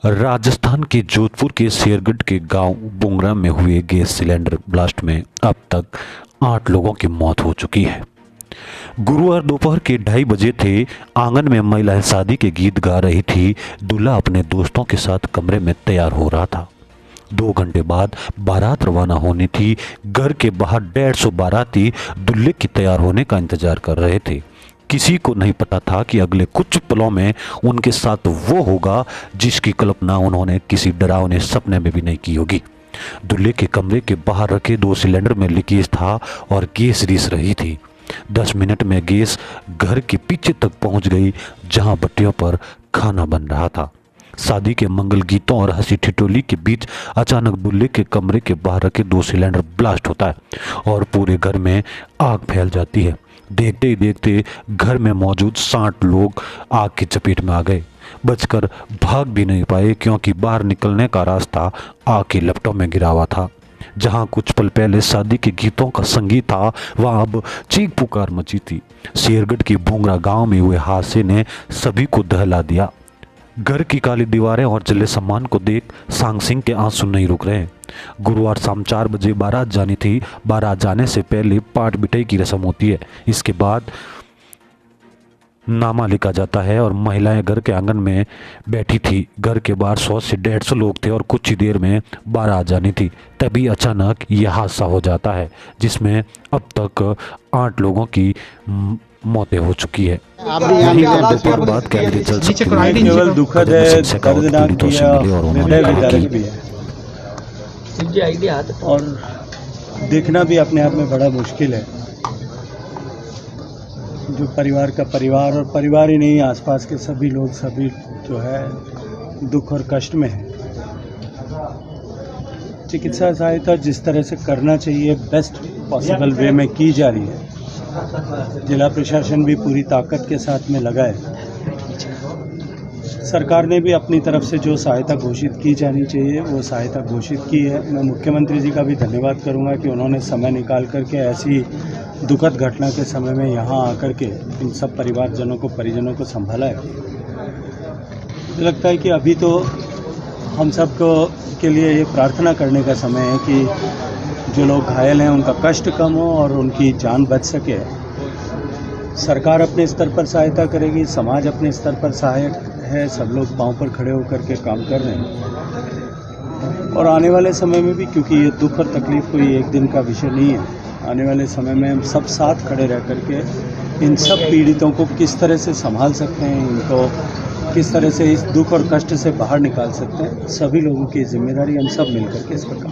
राजस्थान के जोधपुर के शेरगढ़ के गांव बुंगरा में हुए गैस सिलेंडर ब्लास्ट में अब तक 8 लोगों की मौत हो चुकी है। गुरुवार दोपहर के 2:30 बजे थे। आंगन में महिलाएं शादी के गीत गा रही थी। दूल्हा अपने दोस्तों के साथ कमरे में तैयार हो रहा था। 2 घंटे बाद बारात रवाना होनी थी। घर के बाहर 150 बाराती दूल्हे की तैयार होने का इंतजार कर रहे थे। किसी को नहीं पता था कि अगले कुछ पलों में उनके साथ वो होगा जिसकी कल्पना उन्होंने किसी डरावने सपने में भी नहीं की होगी। दूल्हे के कमरे के बाहर रखे 2 सिलेंडर में लीकेज था और गैस रिस रही थी। 10 मिनट में गैस घर के पीछे तक पहुंच गई, जहां भट्टियों पर खाना बन रहा था। शादी के मंगल गीतों और हंसी ठिठोली के बीच अचानक दूल्हे के कमरे के बाहर रखे 2 सिलेंडर ब्लास्ट होता है और पूरे घर में आग फैल जाती है। देखते ही देखते घर में मौजूद 60 लोग आग की चपेट में आ गए। बचकर भाग भी नहीं पाए, क्योंकि बाहर निकलने का रास्ता आग की लपटों में गिरा हुआ था। जहां कुछ पल पहले शादी के गीतों का संगीत था, वहां अब चीख पुकार मची थी। शेरगढ़ की बुंगरा गांव में हुए हादसे ने सभी को दहला दिया। घर की काली दीवारें और जले सामान को देख सांग सिंह के आंसू नहीं रुक रहे। गुरुवार शाम 4 बजे बारात जानी थी। बारात जाने से पहले पाट बिठाई की रस्म होती है। इसके बाद नामा लिखा जाता है और महिलाएं घर के आंगन में बैठी थी। घर के बाहर 100 से 150 लोग थे और कुछ ही देर में बारात जानी थी। तभी अचानक यह हादसा हो जाता है, जिसमें अब तक 8 लोगों की मौतें हो चुकी है। बात कैमरे चल सकती है। केवल दुखद है, दर्दनाक भी है, हृदय भी है और देखना भी अपने आप में बड़ा मुश्किल है। जो परिवार का परिवार, और परिवार ही नहीं, आसपास के सभी लोग, सभी जो है दुख और कष्ट में है। चिकित्सा सहायता जिस तरह से करना चाहिए बेस्ट पॉसिबल वे में की जा रही है। जिला प्रशासन भी पूरी ताकत के साथ में लगा है। सरकार ने भी अपनी तरफ से जो सहायता घोषित की जानी चाहिए वो सहायता घोषित की है। मैं मुख्यमंत्री जी का भी धन्यवाद करूंगा कि उन्होंने समय निकाल करके ऐसी दुखद घटना के समय में यहाँ आकर के इन सब परिवारजनों को, परिजनों को संभाला है। मुझे लगता है कि अभी तो हम सब के लिए ये प्रार्थना करने का समय है कि जो लोग घायल हैं उनका कष्ट कम हो और उनकी जान बच सके। सरकार अपने स्तर पर सहायता करेगी, समाज अपने स्तर पर सहायक है, सब लोग पांव पर खड़े होकर के काम कर रहे हैं। और आने वाले समय में भी, क्योंकि ये दुख और तकलीफ कोई एक दिन का विषय नहीं है, आने वाले समय में हम सब साथ खड़े रह करके इन सब पीड़ितों को किस तरह से संभाल सकते हैं, इनको किस तरह से इस दुख और कष्ट से बाहर निकाल सकते हैं, सभी लोगों की जिम्मेदारी हम सब मिलकर के इस पर काम।